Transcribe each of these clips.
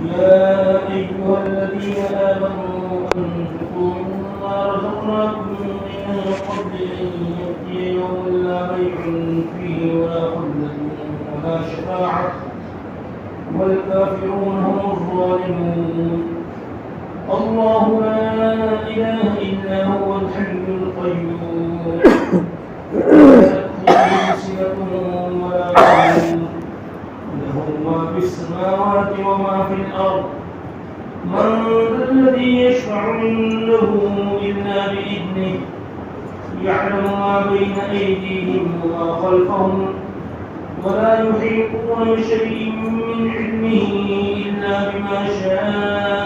يا أيها الذين آمنوا أنفقوا مما رزقناكم من قبل أن يأتي يوم لا بيع فيه ولا خلة ولا شفاعة والكافرون هم الظالمون. الله لا إله إلا هو الحي القيوم لا تأخذه سنة ولا نوم له ما في السماوات وما في الأرض. من ذا الذي يشفع عنده إلا بإذنه يعلم ما بين أيديهم وما خلفهم ولا يحيطون بشيء من علمه إلا بما شاء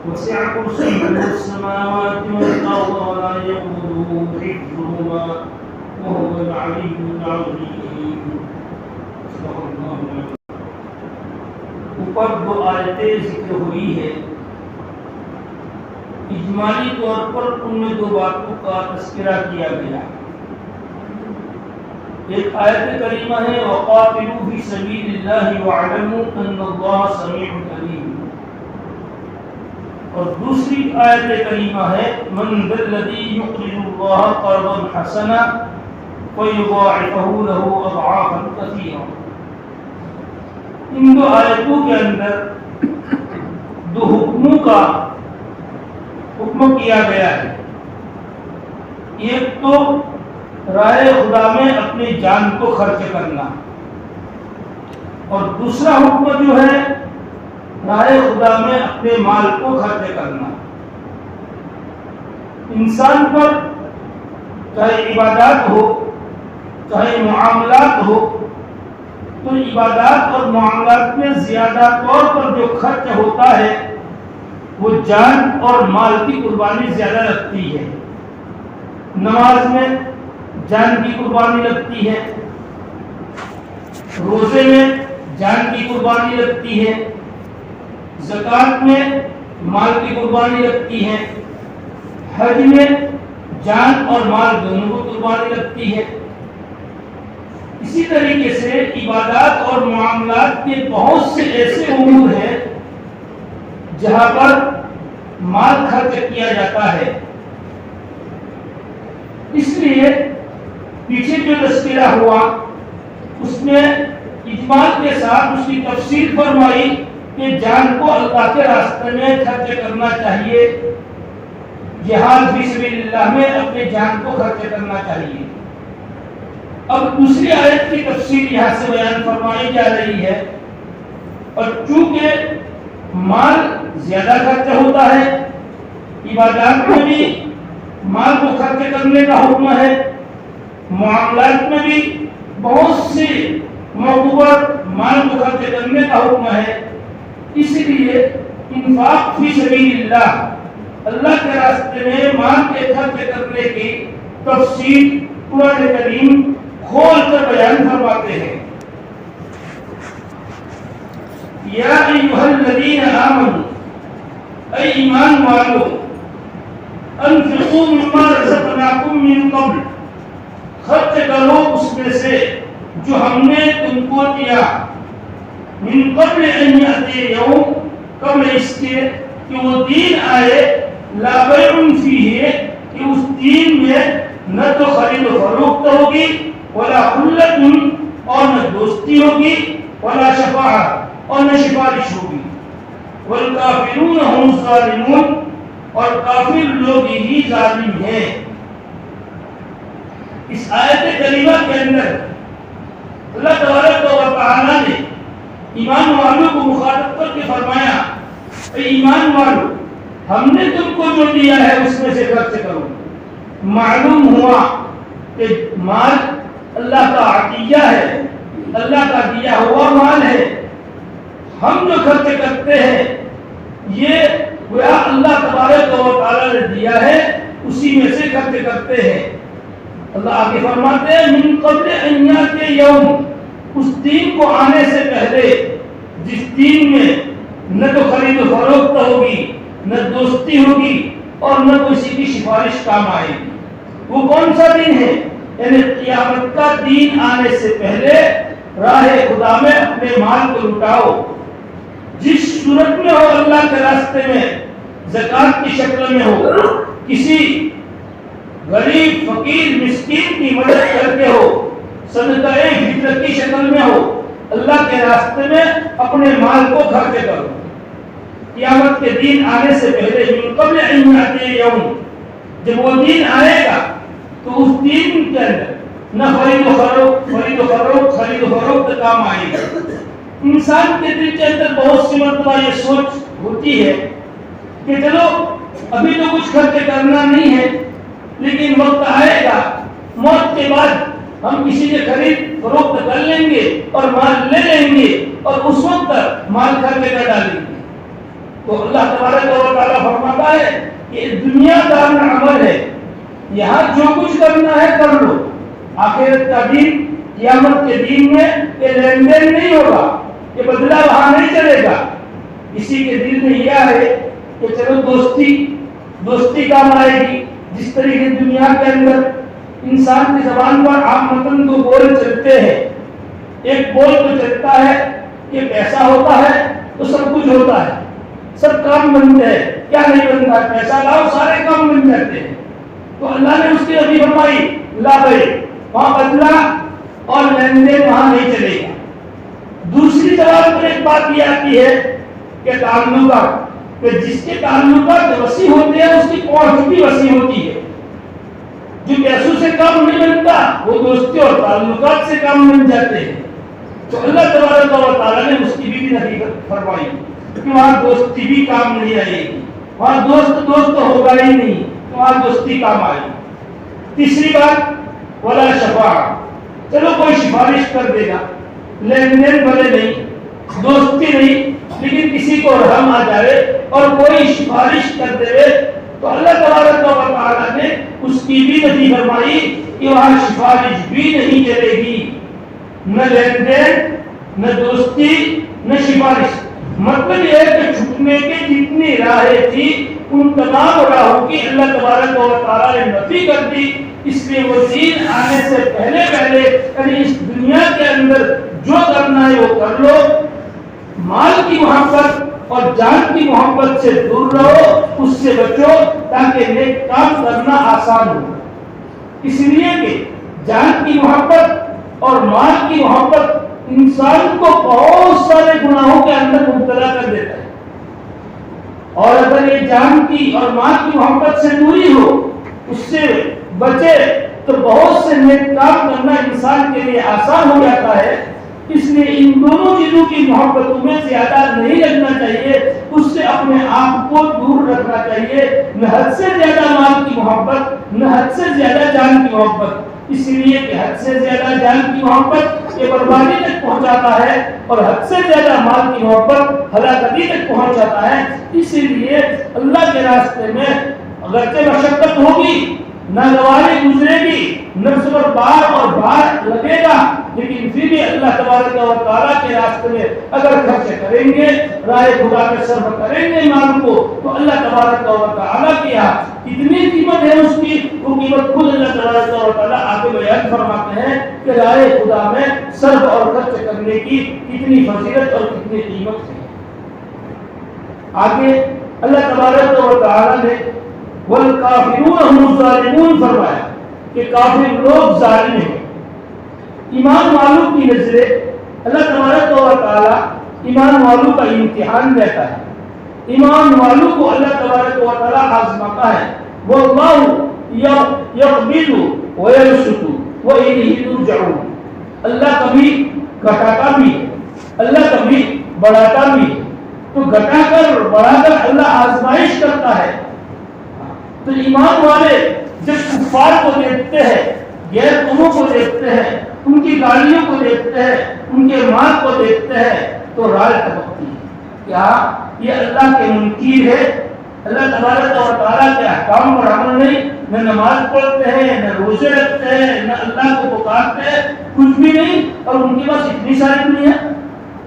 وسع كرسيه السماوات والأرض ولا يؤوده حفظهما وهو العلي العظيم. اوپر دو آیتیں ذکر ہوئی ہے، اجمالی طور پر ان میں دو باتوں کا تذکرہ کیا گیا۔ ایک آیت کریمہ ہے وَقَاتِلُوا فِي سَبِيلِ اللَّهِ وَاعْلَمُوا أَنَّ اللَّهَ سَمِيعٌ عَلِيمٌ، اور دوسری آیت کریمہ ہے مَنْ ذَا الَّذِي يُقْرِضُ اللَّهَ قَرْضًا حَسَنًا وَيُضَاعِفُهُ لَهُ أَضْعَافًا كَثِيرًا۔ ان دو آیتوں کے اندر دو حکموں کا حکم کیا گیا ہے۔ ایک تو راہ خدا میں اپنی جان کو خرچ کرنا، اور دوسرا حکم جو ہے راہ خدا میں اپنے مال کو خرچ کرنا۔ انسان پر چاہے عبادات ہو چاہے معاملات ہو، تو عبادات اور معاملات میں زیادہ طور پر جو خرچ ہوتا ہے وہ جان اور مال کی قربانی زیادہ لگتی ہے۔ نماز میں جان کی قربانی لگتی ہے، روزے میں جان کی قربانی لگتی ہے، زکوٰۃ میں مال کی قربانی لگتی ہے، حج میں جان اور مال دونوں کو قربانی لگتی ہے۔ اسی طریقے سے عبادات اور معاملات کے بہت سے ایسے امور ہیں جہاں پر مال خرچ کیا جاتا ہے۔ اس لیے پیچھے جو تذکرہ ہوا اس میں اجمال کے ساتھ اس کی تفصیل فرمائی کہ جان کو اللہ کے راستے میں خرچ کرنا چاہیے، جہاد فی سبیل اللہ میں اپنے جان کو خرچ کرنا چاہیے۔ اب دوسری آیت کی تفصیل یہاں سے بیان فرمائی جا رہی ہے، اور چونکہ مال زیادہ خرچ ہوتا ہے، عبادات میں بھی مال کو خرچ کرنے کا حکم ہے، معاملات میں بھی بہت سے موقعوں پر مال کو خرچ کرنے کا حکم ہے، اس لیے انفاق فی سبیل اللہ، اللہ کے راستے میں مال کے خرچ کرنے کی تفصیل قرآن کریم کھول کر بیان فرماتے ہیں۔ یا ایھا الذین آمنوا، اے ایمان والو، انفقوا مما رزقناکم من قبل، خرچ کرو اس میں سے جو ہم نے تم کو دیا، من قبل ان یأتی یوم، قبل اس کے کہ وہ دن آئے، لا بیع فیہ، کہ اس دن میں نہ تو خرید و فروخت ہوگی، ولا خلت، اور نہ دوستی ہوگی، ولا شفاعت، اور نہ سفارش ہوگی، والکافرون هم الظالمون، اور کافر لوگ ہی ظالم ہیں۔ اس آیت کریمہ کے اندر اللہ تبارک و تعالی نے ایمان والوں کو مخاطب کر کے فرمایا اے ایمان والو، ہم نے تم کو جو دیا ہے اس میں سے خرچ کرو۔ معلوم ہوا کہ مال اللہ کا عطیہ ہے، اللہ کا دیا ہوا مال ہے، ہم جو خرچ کرتے ہیں یہ گویا اللہ تبارک و تعالی نے دیا ہے، اسی میں سے خرچ کرتے ہیں۔ اللہ آگے فرماتے ہیں من قبل ان یأتی یوم، اس دن کو آنے سے پہلے جس دن میں نہ تو خرید و فروخت ہوگی، نہ دوستی ہوگی، اور نہ کسی کی سفارش کام آئے گی۔ وہ کون سا دن ہے؟ یعنی قیامت کا دن آنے سے پہلے راہ خدا میں اپنے مال کو لٹاؤ، جس صورت میں ہو اللہ کے راستے میں، زکات کی شکل میں ہو، کسی غریب فقیر مسکین کی مدد کر کے ہو، صدقہ فطر کی شکل میں ہو، اللہ کے راستے میں اپنے مال کو خرچ کرو۔ قیامت کے دن آنے سے پہلے من قبل ان یاتی یوم، جب وہ دن آئے گا تو اس دن کے اندر نہ خرید و فروخت کام آئے گا۔ انسان کے دل کے اندر بہت سی مرتبہ یہ سوچ ہوتی ہے کہ چلو ابھی تو کچھ خرچ کرنا نہیں ہے، لیکن وقت آئے گا موت کے بعد ہم کسی سے خرید فروخت کر لیں گے اور مال لے لیں گے اور اس وقت تک مال خرچ کر ڈالیں گے۔ تو اللہ تبارک و تعالیٰ فرماتا ہے کہ دنیا کا عمل ہے، یہاں جو کچھ کرنا ہے کر لو، آخرت کا دن قیامت کے دن میں یہ لین دین نہیں ہوگا، یہ بدلہ وہاں نہیں چلے گا۔ کسی کے دل میں یہ ہے کہ چلو دوستی کام آئے گی، جس طریقے دنیا کے اندر انسان کی زبان پر عام متن دو بول چلتے ہیں، ایک بول تو چلتا ہے کہ پیسہ ہوتا ہے تو سب کچھ ہوتا ہے، سب کام بنتے ہیں، کیا نہیں بنتا ہے؟ پیسہ لاؤ سارے کام بن جاتے ہیں۔ تو اللہ نے اس کی نبی فرمائی لا بھائی، وہاں بدلہ اور لین دین وہاں نہیں چلے گا۔ دوسری زبان پر ایک بات یہ آتی ہے کہ تعلقات، کہ جس کے تعلقات وسیع ہوتے ہیں اس کی پہنچ بھی وسیع ہوتی ہے۔ جو پیسوں سے کام نہیں بنتا وہ دوستی اور تعلقات سے کام بن جاتے ہیں۔ تو اللہ تبارک و تعالیٰ نے اس کی بھی نفی فرمائی کہ وہاں دوستی بھی کام نہیں آئے گی، وہاں دوست ہوگا ہی نہیں، وہاں دوستی کام آئے گی۔ تیسری بات ولا شفاعت، چلو کوئی سفارش کر دے گا، لین دین بھلے نہیں، دوستی نہیں، لیکن کسی کو رحم آ جائے اور کوئی سفارش کر دے تو اللہ تبارک و تعالیٰ نے اس کی بھی نفی فرمائی کہ وہاں سفارش بھی نہیں چلے گی، نہ لین دین، نہ دوستی، نہ سفارش۔ مطلب یہ ہے کہ چھپنے کے جتنی راہیں تھی ان تمام راہوں کی اللہ تبارک و تعالیٰ نے نفی کر دی۔ اس لیے وہ دین آنے سے پہلے یعنی اس دنیا کے اندر جو کرنا ہے وہ کر لو، مال کی محبت اور جان کی محبت سے دور رہو، اس سے بچو تاکہ نیک کام کرنا آسان ہو۔ اس لیے کہ جان کی محبت اور مال کی محبت انسان کو بہت سارے گناہوں کے اندر مبتلا کر دیتا ہے، اور اگر یہ جان کی اور مال کی محبت سے دوری ہو، اس سے بچے تو بہت سے نیک کام کرنا انسان کے لیے آسان ہو جاتا ہے۔ اس لیے ان دونوں چیزوں کی محبتوں میں زیادہ نہیں رکھنا چاہیے، اس سے اپنے آپ کو دور رکھنا چاہیے، نہ حد سے زیادہ مال کی محبت، نہ حد سے زیادہ جان کی محبت۔ اس لیے کہ حد سے زیادہ جان کی محبت یہ بربادی تک پہنچاتا ہے اور حد سے زیادہ مال کی محبت ہلاکتی تک پہنچ جاتا ہے۔ اسی لیے اللہ کے راستے میں اگرچہ مشقت ہوگی، ناگواری گزرے گی، نفس پر بار اور بار لگے گا، لیکن پھر بھی اللہ تبارک و تعالیٰ کے راستے میں اگر خرچ کریں گے، راہ خدا میں صرف کریں گے مال کو، تو اللہ تبارک و تعالیٰ کی کتنی قیمت ہے اس کی، وہ قیمت خود اللہ تبارک و تعالیٰ آگے بیان فرماتے ہیں کہ راہ خدا میں صرف اور خرچ کرنے کی کتنی فضیلت اور کتنی قیمت ہے۔ آگے اللہ تبارک و تعالیٰ نے والکافرون هم الظالمون فرمایا کہ کافر لوگ ظالم ہیں۔ ایمان والوں کی نظریں اللہ تبارک و تعالیٰ ایمان والوں کا امتحان لیتا ہے، ایمان والوں کو اللہ تبارک و تعالیٰ آزماتا ہے۔ واللہ یقبض ویبسط والیہ ترجعون، اللہ کبھی گھٹاتا بھی ہے، اللہ کبھی بڑھاتا بھی ہے، تو گھٹا کر بڑھا کر اللہ آزمائش کرتا ہے۔ تو ایمان والے جب کفار کو دیکھتے ہیں، غیر قوموں کو دیکھتے ہیں، ان کی گاڑیوں کو دیکھتے ہیں، ان کے مال کو دیکھتے ہیں، تو رائے ٹپکتی ہے کیا یہ اللہ کے منکر ہے، اللہ تبارک و تعالیٰ کے احکام پر عمل نہیں، نہ نماز پڑھتے ہیں، نہ روزے رکھتے ہیں، نہ اللہ کو پکارتے ہیں، کچھ بھی نہیں، اور ان کے پاس اتنی ساری دنیا،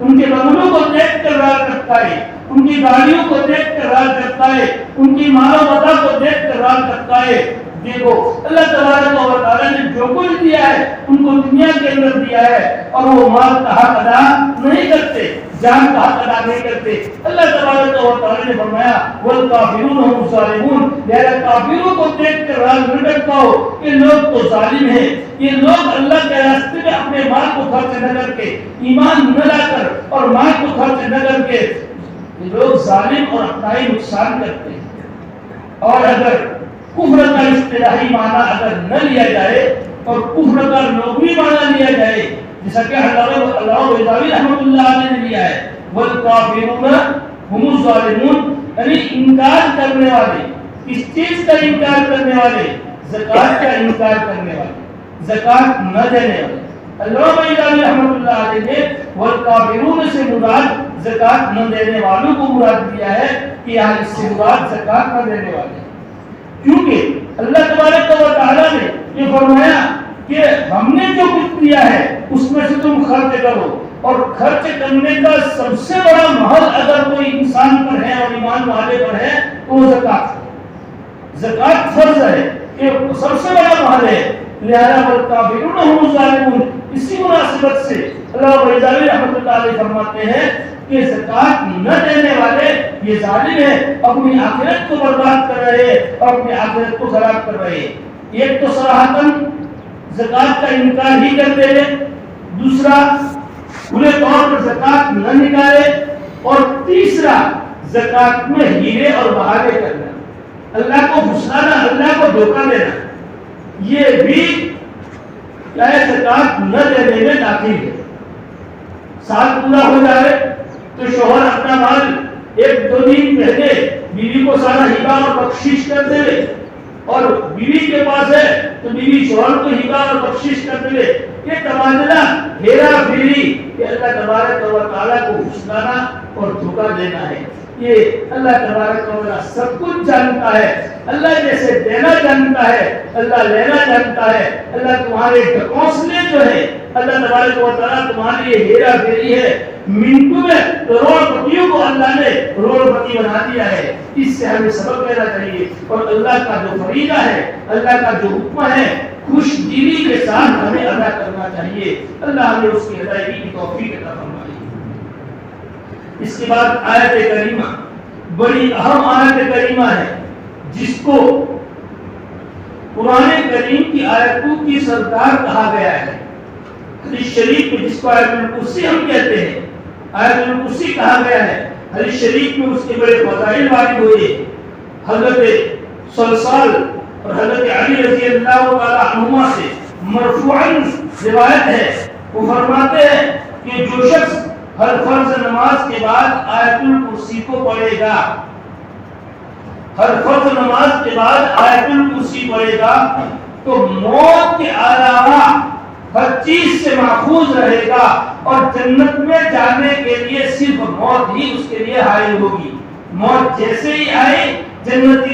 ان کے بنگلوں کو دیکھ کر رائے کرتا ہے، ان کی گاڑیوں کو دیکھ کر رائے کرتا ہے، ان کی مال و متا کو دیکھ کر رائے کرتا ہے۔ دیکھو اللہ تبارک و تعالیٰ نے جو کچھ دیا ہے ان کو دنیا کے اندر دیا ہے، اور وہ مال کا حق ادا نہیں کرتے۔ جان کا حق ادا نہیں کرتے. اللہ تبارک و تعالی نے فرمایا والکافرون هم الظالمون. لہذا کافروں کو دیکھ کر راز نہ ڈٹکاؤ، یہ لوگ تو ظالم ہیں، یہ لوگ اللہ کے راستے میں اپنے مال کو خرچ نہ کر کے، ایمان نہ لا کر اور مال کو خرچ نہ کر کے، یہ لوگ ظالم اور اپنا ہی نقصان کرتے ہیں. اور اگر کفر کا اصطلاحی معنی اگر نہ لیا جائے اور کفر کا لغوی معنی لیا جائے، جیسا کہ اللہ غزالی رحمۃ اللہ علیہ نے لیا ہے والکافرون هم الظالمون، یعنی انکار کرنے والے، اس چیز کا انکار کرنے والے، زکات کا انکار کرنے والے، زکات نہ دینے والے. اللہ غزالی رحمۃ اللہ علیہ نے والکافرون سے مراد زکات نہ دینے والوں کو مراد دیا ہے کہ یہاں اس سے مراد زکات نہ دینے والے، کیونکہ اللہ تبارک و تعالیٰ نے یہ فرمایا کہ ہم نے جو کچھ دیا ہے اس میں سے تم خرچ کرو، اور خرچ کرنے کا سب سے بڑا محل اگر کوئی انسان پر ہے اور ایمان والے پر ہے تو وہ زکات ہے. زکات فرض ہے، یہ سب سے بڑا محل ہے. لہذا والکافرون هم الظالمون، اسی مناسبت سے اللہ غزالی رحمۃ اللہ علیہ فرماتے ہیں کہ زکات نہ دینے والے یہ ظالم ہیں، اپنی آخرت کو برباد کر رہے ہیں اور اپنی آخرت کو خراب کر رہے ہیں. ایک تو صراحتاً زکات کا انکار ہی کرتے ہیں، دوسرا کھلے طور پر زکات نہ نکالے، اور تیسرا زکات میں ہیرے اور بہانے کرنا، اللہ کو پھسلانا، اللہ کو دھوکہ دینا، یہ بھی چاہے زکات نہ دینے میں داخل ہے. سال پورا ہو جائے تو شوہر اپنا مال ایک دو دن پہلے بیوی کو سارا ہبہ اور بخشش کر دے، اور بیوی کے پاس ہے تو بیوی شوہر کو ہبہ اور بخشش کر دے. یہ تبادلہ ہیرا پھیری کہ اللہ تبارک و تعالیٰ کو پھسلانا اور دھوکہ دینا ہے. یہ اللہ تبارک و تعالیٰ سب کچھ جانتا ہے. اللہ جیسے دینا جانتا ہے، اللہ لینا جانتا ہے. اللہ تمہارے ڈھکوسلے جو ہے، اللہ تبارک و تعالیٰ تمہارے لیے ہیرا پھیری ہے. منٹوں میں کروڑ پتیوں کو اللہ نے کروڑ پتی بنا دیا ہے. اس سے ہمیں سبق لینا چاہیے، اور اللہ کا جو فریضہ ہے، اللہ کا جو حکم ہے، خوش دلی کے ساتھ ہمیں ادا کرنا چاہیے. اللہ ہمیں اس کی ادائیگی کی توفیق عطا فرمائے. اس کے بعد آیت کریمہ بڑی اہم آیت کریمہ ہے، جس کو قرآن کریم کی آیتوں کی سردار کہا گیا ہے. حدیث شریف میں جس کو آیت الکرسی ہم کہتے ہیں، آیت الکرسی کہا گیا ہے. حدیث شریف میں اس کے بڑے فضائل وارد ہوئے. حضرت صلصال اور حضرت علی رضی اللہ تعالی عنہما سے مرفوعاً روایت ہے. وہ فرماتے ہیں کہ جو شخص ہر فرض نماز کے بعد آیت الکرسی کو پڑھے گا، ہر فرض نماز کے بعد آیت الکرسی پڑھے گا تو موت کے علاوہ ہر چیز سے محفوظ رہے گا، اور جنت میں جانے کے لیے صرف موت ہی اس کے لیے حائل ہوگی. موت جیسے ہی آئے جنت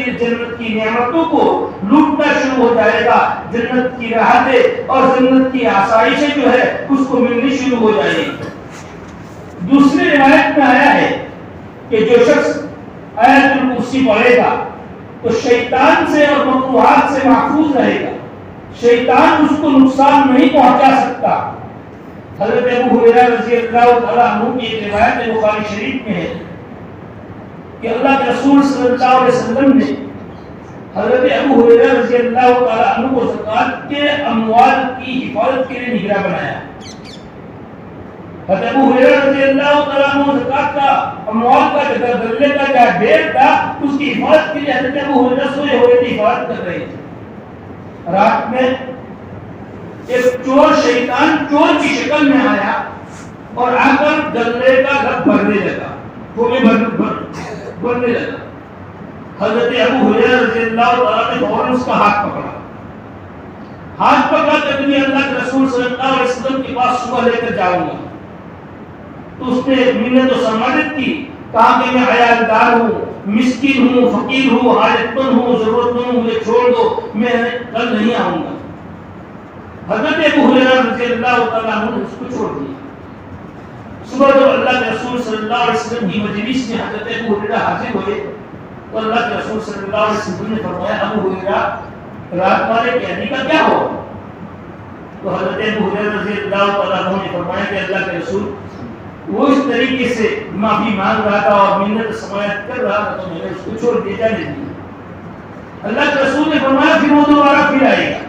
کی نعمتوں کو لوٹنا شروع ہو جائے گا، جنت کی راحتیں اور جنت کی آسائشیں جو ہے اس کو ملنی شروع ہو جائے گی. دوسری روایت میں آیا ہے کہ جو شخص آیت الکرسی پڑھے گا تو شیطان سے اور مکروہات سے محفوظ رہے گا، شیطان اس کو نقصان نہیں پہنچا سکتا. حضرت ابو ہریرہ رضی اللہ تعالیٰ عنہ کی ایک روایت بخاری شریف میں ہے کہ اللہ کے رسول صلی اللہ علیہ وسلم نے حضرت ابو ہریرہ رضی اللہ تعالیٰ عنہ کو زکات کے اموال کی حفاظت کے لیے نگراں بنایا. حضرت ابو ہریرہ رضی اللہ تعالیٰ عنہ زکات کا اموال کا گلے کا جو بیگ تھا اس کی حفاظت کے لیے حضرت ابو ہریرہ سوئے ہوئے تھے، حفاظت کر رہے تھے. رات میں ایک چور شیطان چور کی شکل میں آیا اور آ کر گلے کا گھر بھرنے لگا، بھرنے لگا. حضرت ابو ہریرہ رضی اللہ تعالیٰ نے فوراً اس کا ہاتھ پکڑا. ہاتھ پکڑا کہ تمہیں اللہ کے رسول صلی اللہ علیہ وسلم کے پاس صبح لے کر جاؤں گا. تو اس نے منت و سماجت کی، کہا کہ میں عیالدار ہوں، مسکین ہوں، فقیر ہوں، حاجت مند ہوں، ضرورت مند ہوں، مجھے چھوڑ دو، میں کل نہیں آؤں گا. حضرت ابو ہریرہ رضی اللہ تعالیٰ عنہ نے اس کو چھوڑ دیا. صبح جب اللہ کے رسول صلی اللہ علیہ وسلم کی مجلس میں حضرت ابو ہریرہ حاضر ہوئے تو اللہ کے رسول صلی اللہ علیہ وسلم نے فرمایا ابو ہریرہ رات والے قیدی کا کیا ہو؟ تو حضرت ابو ہریرہ رضی اللہ تعالیٰ عنہ نے فرمایا کہ اللہ کے رسول وہ اس طریقے سے معافی مانگ رہا تھا اور منت سماعت کر رہا تھا، تو میں نے اس کو چھوڑ دیا جانے دیا۔ اللہ کے رسول نے فرمایا پھر وہ دوبارہ پھر آئے گا۔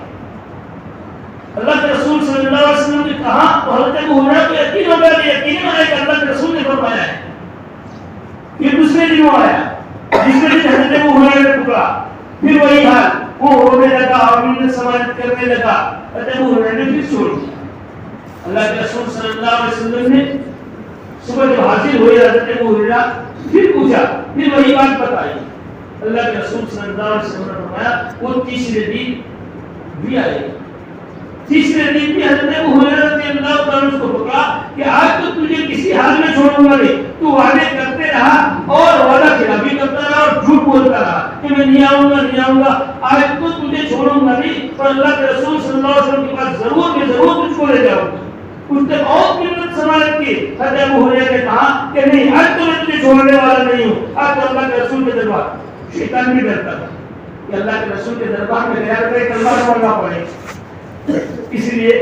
اللہ کے رسول صلی اللہ علیہ وسلم نے کہا تو حضرت ابو ہریرہ کو یقین ہو گیا کہ یقین آئے کہ اللہ کے رسول نے فرمایا ہے۔ پھر دوسرے دن وہ آیا، جس دن حضرت ابو ہریرہ نے پکڑا، پھر وہی حال، وہ رونے لگا اور منت سماعت کرنے لگا۔ حضرت ابو ہریرہ نے پھر چھوڑ دیا۔ اللہ کے رسول صلی اللہ علیہ وسلم نے صبح جب حاضر ہوئے حضرت ابو ہریرہ پھر پوچھا، پھر وہی بات بتائی۔ اللہ کے رسول صلی اللہ علیہ وسلم نے فرمایا وہ تیسرے دن بھی آئے گا۔ تیسرے دن بھی حضرت ابو ہریرہ رضی اللہ تعالیٰ عنہ کو پکڑا کہ آج تو تجھے کسی حال میں چھوڑوں گا نہیں، تو وعدے کرتے رہا اور وعدہ خلافی کرتا رہا اور جھوٹ بولتا رہا کہ میں نہیں آؤں گا نہیں آؤں گا، آج تو تجھے چھوڑوں گا نہیں، اور اللہ کے رسول صلی اللہ علیہ وسلم کے پاس ضرور تجھ کو لے جاؤں گا۔ اس نے بہت منت سماعت کی۔ حضرت ابو ہریرہ نے کہا کہ نہیں، آج تو میں تجھے چھوڑنے والا نہیں ہوں۔ آج تو اللہ کے رسول کے دربار، شیطان بھی ڈرتا تھا کہ اللہ کے رسول کے دربار میں گیا تو ایک اللہ مرنا پڑے، اس لیے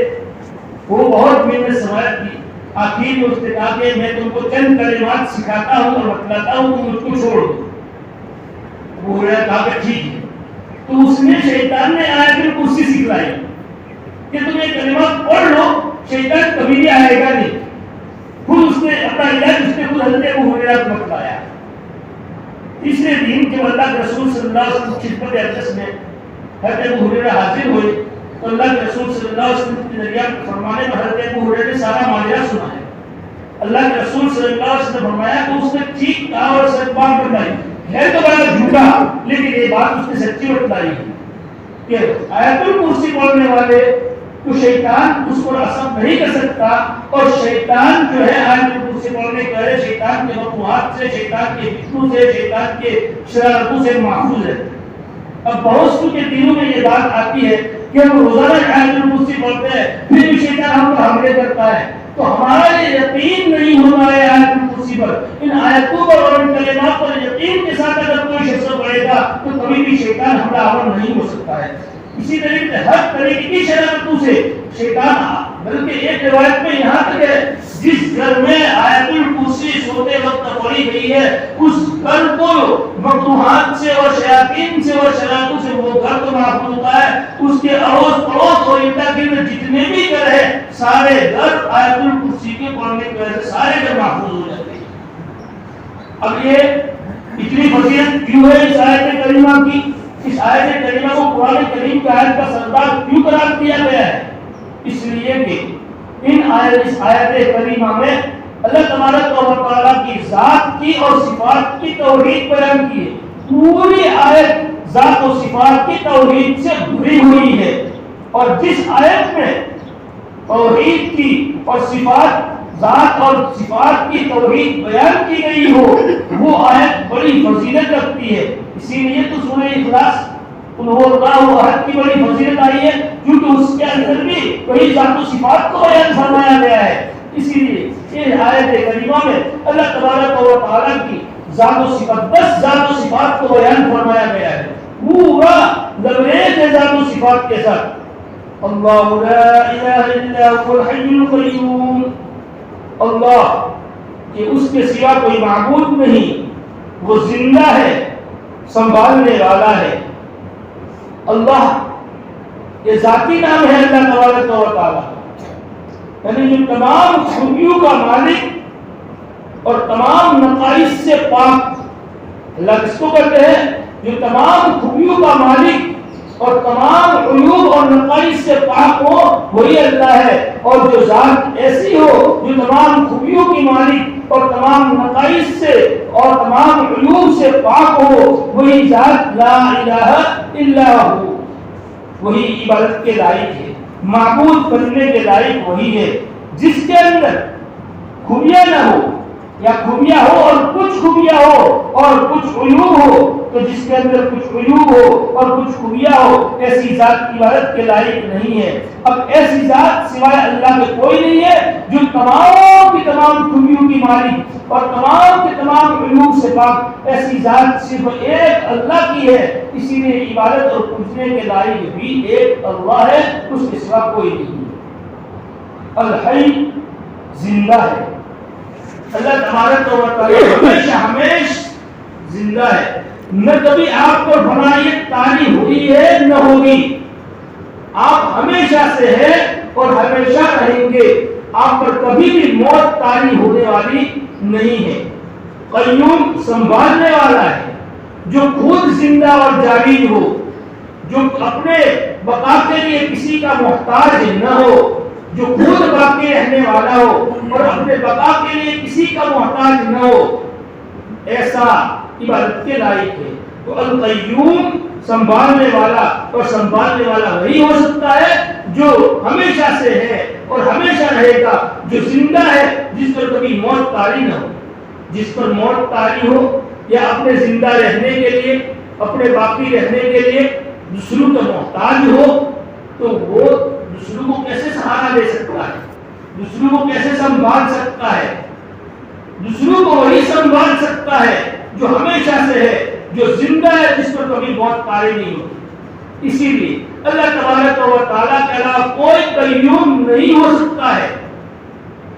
وہ بہت منت سماعت کی۔ آخر میں اس نے کہا کہ میں تم کو چند کلمات سکھاتا ہوں اور بتلاتا ہوں، تم مجھ کو چھوڑ دو۔ ابو ہریرہ کہا کہ ٹھیک ہے۔ تو اس نے شیطان نے آیت الکرسی سکھلائی کہ تم یہ کلمات پڑھ لو، شیطان کبھی بھی آئے گا نہیں۔ خود اس نے اپنا علاج اس نے خود حضرت ابو ہریرہ کو بتلایا۔ تیسرے دن جب اللہ کے رسول صلی اللہ علیہ وسلم کی خدمت اقدس میں حضرت ابو ہریرہ حاضر ہوئے تو اللہ کے رسول صلی اللہ علیہ وسلم کے ذریعہ فرمانے میں حضرت ابو ہریرہ نے سارا ماجرا سنا ہے۔ اللہ کے رسول صلی اللہ علیہ وسلم نے فرمایا کہ اس نے ٹھیک کہا اور سچ بات بتلائی ہے، تو بڑا جھوٹا لیکن یہ بات اس نے سچی بتلائی کہ آیت الکرسی پڑھنے والے تو شیطان اس کو اثر نہیں کر سکتا، اور شیطان جو ہے آیت الکرسی پڑھنے کے وجہ شیطان کے مکروہات سے، شیطان کے فتنوں سے، شیطان کے شرارتوں سے محفوظ ہے۔ اب بہت سے کے دلوں میں یہ بات آتی ہے کہ ہم روزانہ آیت الکرسی پڑھتے ہیں پھر بھی شیطان ہم پر حملے کرتا ہے، تو ہمارا یہ یقین نہیں ہونا ہے آیت الکرسی پر، ان آیتوں پر اور ان کلمات پر یقین کے ساتھ اگر کوئی شخص پڑھے گا تو کبھی بھی شیطان حملہ آور نہیں ہو سکتا ہے۔ اسی طریقے سے ہر طریقے کی شرارتوں سے شیطان، بلکہ ایک روایت میں یہاں تک ہے جس گھر میں آیت الکرسی سوتے وقت پڑھی گئی ہے اس گھر کو مکروہات سے اور شیاطین سے اور شرارتوں سے وہ گھر کو محفوظ ہوتا ہے۔ اس کے اڑوس پڑوس اور ارد گرد جتنے بھی گھر ہیں سارے گھر آیت الکرسی کے پڑھنے کی وجہ سے سارے گھر محفوظ ہو جاتے ہیں۔ اب یہ اتنی فضیلت کیوں ہے اس آیت کریمہ کی؟ اس آیت کریمہ کو قرآن کریم کی آیت کا سردار کیوں قرار دیا گیا ہے؟ اس لیے کہ اس آیت کریمہ میں اللہ تبارک و تعالیٰ کی ذات کی اور صفات کی توحید بیان کی ہے۔ پوری آیت ذات و صفات کی توحید سے بھری ہوئی ہے، اور جس آیت میں توحید کی اور صفات، ذات اور صفات کی توحید بیان کی گئی ہو وہ آیت بڑی فضیلت رکھتی ہے۔ اسی لیے تو سورہ اخلاص قل هو اللہ احد کی بڑی فضیلت آئی ہے، کیونکہ اس کے اندر بھی وہی ذات و صفات کو بیان فرمایا گیا ہے۔ اسی لیے یہ آیت کریمہ میں اللہ تبارک و تعالیٰ کی ذات و صفات، 10 ذات و صفات کو بیان فرمایا گیا ہے، پورا لبریز ذات و صفات کے ساتھ۔ اللہ لا الہ الا هو الحی القیوم، اللہ کہ اس کے سوا کوئی معبود نہیں، وہ زندہ ہے، سنبھالنے والا ہے۔ اللہ یہ ذاتی نام ہے اللہ تبارک و تعالیٰ، یعنی جو تمام خوبیوں کا مالک اور تمام نقائص سے پاک۔ اللہ کس کو کہتے ہیں؟ جو تمام خوبیوں کا مالک اور تمام عیوب اور نقائص سے پاک ہو وہی اللہ ہے، اور جو ذات ایسی ہو جو تمام خوبیوں کی مالک اور تمام نقائص سے اور تمام عیوب سے پاک ہو وہی ذات لا الہ الا ہو، وہی عبادت کے لائق ہے، معبود بننے کے لائق وہی ہے۔ جس کے اندر خوبیاں نہ ہو یا خوبیاں ہو اور کچھ خوبیاں ہو اور کچھ عیوب ہو، تو جس کے اندر کچھ عیوب ہو اور کچھ خوبیاں ہو ایسی ذات عبادت کے لائق نہیں ہے۔ اب ایسی ذات سوائے اللہ کے کوئی نہیں ہے جو تمام کی تمام خوبیوں کی مالک اور تمام کے تمام عیوب سے پاک۔ ایسی ذات صرف ایک اللہ کی ہے، اسی لیے عبادت اور پوجنے کے لائق بھی ایک اللہ ہے، اس کے سوا کوئی نہیں۔ الحی زندہ ہے، اللہ تبارک و تعالی ہمیشہ زندہ ہے، نہ کبھی آپ پر فنائیت طاری ہوئی ہے نہ ہوگی، آپ ہمیشہ سے ہیں اور ہمیشہ رہیں گے، آپ پر کبھی بھی موت طاری ہونے والی نہیں ہے۔ قیوم سنبھالنے والا ہے، جو خود زندہ اور جاوید ہو، جو اپنے بقا کے لیے کسی کا محتاج نہ ہو، جو خود باقی رہنے والا ہو اور اپنے بقا کے لیے کسی کا محتاج نہ ہو، ایسا عبادت کے لائق ہے۔ تو القیوم سنبھالنے والا، اور سنبھالنے والا وہی ہو سکتا ہے جو ہمیشہ سے ہے اور ہمیشہ رہے گا، جو زندہ ہے، جس پر کبھی موت طاری نہ ہو۔ جس پر موت طاری ہو یا اپنے زندہ رہنے کے لیے، اپنے باقی رہنے کے لیے دوسروں کا محتاج ہو، تو وہ دوسروں کو کیسے سہارا دے سکتا ہے، دوسروں کو کیسے سنبھال سکتا ہے؟ دوسروں کو وہی سنبھال سکتا ہے جو ہمیشہ سے ہے، جو زندہ ہے، جس پر کبھی موت طاری نہیں ہوتی۔ اسی لیے اللہ تبارک و تعالیٰ کے علاوہ کوئی قیوم نہیں ہو سکتا ہے۔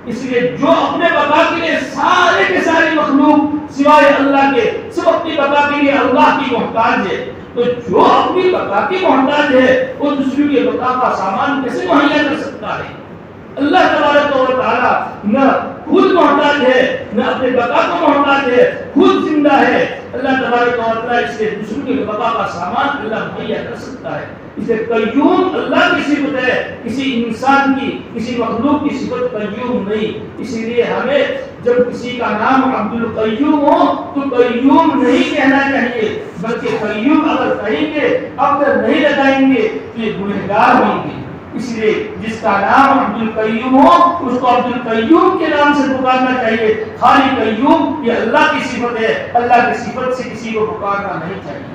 اس لیے جو اپنے بقا کے لیے سارے کے سارے مخلوق سوائے اللہ کے سب اپنی بقا کے لیے اللہ کی محتاج ہے، تو جو اپنی بقا کی محتاج ہے وہ دوسروں کے بقا کا سامان کیسے مہیا کر سکتا ہے؟ اللہ تبارک و تعالیٰ نہ خود محتاج ہے، نہ اپنے بقا کو محتاج ہے، خود زندہ ہے۔ اللہ تبارک و تعالیٰ اس سے دوسروں کے بقا کا سامان اللہ مہیا کر سکتا ہے۔ اسے قیوم اللہ کی صفت ہے، کسی انسان کی، کسی مخلوق کی صفت قیوم نہیں۔ اسی لیے ہمیں جب کسی کا نام عبد القیوم ہو تو قیوم نہیں کہنا چاہیے، بلکہ قیوم اگر کہیں گے، اگر نہیں لگائیں گے تو یہ گنہگار ہوں گے۔ اس لیے جس کا نام عبد القیوم ہو اس کو عبد القیوم کے نام سے پکارنا چاہیے۔ خالی قیوم یہ اللہ کی صفت ہے، اللہ کی صفت سے کسی کو پکارنا نہیں چاہیے۔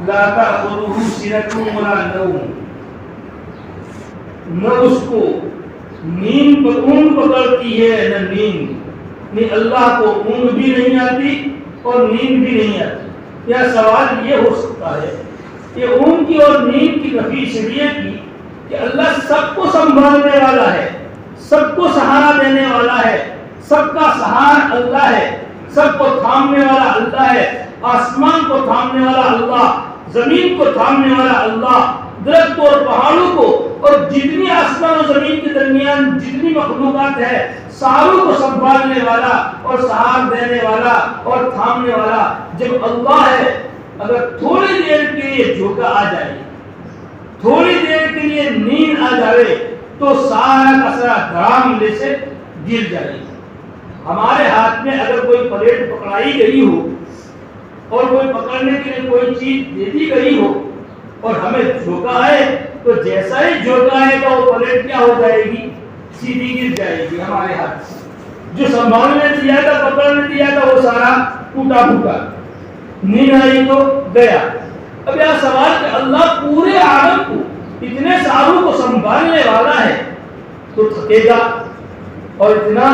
لا تأخذه سنة ولا نوم، نہ اس کو نیند اونگ پکڑتی ہے نہ نیند، نہیں اللہ کو اونگ بھی نہیں آتی اور نیند بھی نہیں آتی۔ یا سوال یہ ہو سکتا ہے کہ اونگ کی اور نیند کی نفی اس لیے کی کہ اللہ سب کو سنبھالنے والا ہے، سب کو سہارا دینے والا ہے، سب کا سہارا اللہ ہے، سب کو تھامنے والا اللہ ہے، آسمان کو تھامنے والا اللہ، زمین کو تھامنے والا اللہ، درخت اور پہاڑوں کو اور جتنی آسمان و زمین کے درمیان جتنی مخلوقات ہے ساروں کو سنبھالنے والا اور سہار دینے والا اور تھامنے والا جب اللہ ہے، اگر تھوڑی دیر کے لیے جھوکا آ جائے، تھوڑی دیر کے لیے نیند آ جائے تو سارا کا سارا گرام لے سے گر جائے۔ ہمارے ہاتھ میں اگر کوئی پلیٹ پکڑائی گئی ہو اور کوئی پکڑنے کے لیے کوئی چیز دے دی گئی ہو اور ہمیں جھوکا ہے تو جیسا ہی جھوکا ہے تو وہ پلیٹ کیا ہو جائے گی؟ سیدھی گر جائے گی ہمارے ہاتھ سے۔ جو سنبھالنے دیا تھا، پکڑنے دیا تھا، وہ سارا ٹوٹا پھوٹا، نیند آئی تو گیا۔ اب یہ سوال کہ اللہ پورے عالم کو، اتنے ساروں کو سنبھالنے والا ہے تو تھکے گا، اور اتنا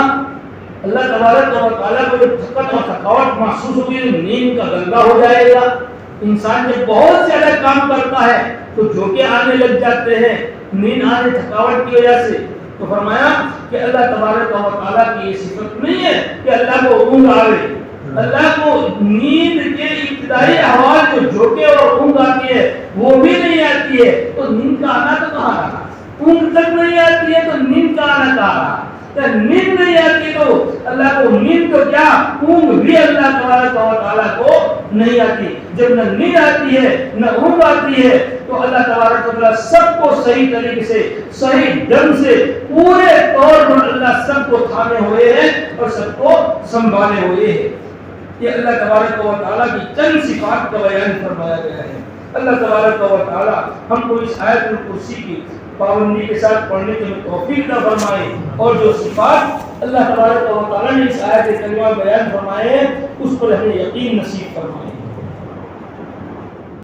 اللہ تبارک و تعالیٰ کو جب تھکن اور تھکاوٹ محسوس ہوگی تو نیند کا گنگا ہو جائے گا۔ انسان جب بہت زیادہ کام کرتا ہے تو جھوکے آنے لگ جاتے ہیں نیند آنے تھکاوٹ کی وجہ سے۔ تو فرمایا کہ اللہ تبارک و تعالیٰ کی یہ صفت نہیں ہے کہ اللہ کو اونگ آوے۔ اللہ کو نیند کے ابتدائی احوال جو جھوکے اور اونگ آتی ہے وہ بھی نہیں آتی ہے، تو نیند کا آنا تو کہاں رہا؟ اونگ تک نہیں آتی ہے تو نیند کا آنا کہاں رہا؟ نیند نہیں آتی تو اللہ کو نیند تو کیا اونگ بھی اللہ تبارک و تعالیٰ کو نہیں آتی۔ جب نہ نیند آتی ہے نہ اونگ آتی ہے تو اللہ تبارک و تعالیٰ سب کو صحیح طریقے سے، صحیح ڈھنگ سے، پورے طور پر اللہ سب کو تھامے ہوئے ہیں اور سب کو سنبھالے ہوئے ہیں۔ یہ اللہ تبارک و تعالیٰ کی چند صفات کا بیان فرمایا گیا ہے۔ اللہ تبارک و تعالیٰ ہم کو اس آیت الکرسی کی پابندی کے ساتھ پڑھنے کے توفیق عطا فرمائے، اور جو صفات اللہ تبارک و تعالیٰ نے اس آیت کریمہ بیان فرمائے ہیں اس پر ہمیں یقین نصیب فرمائے۔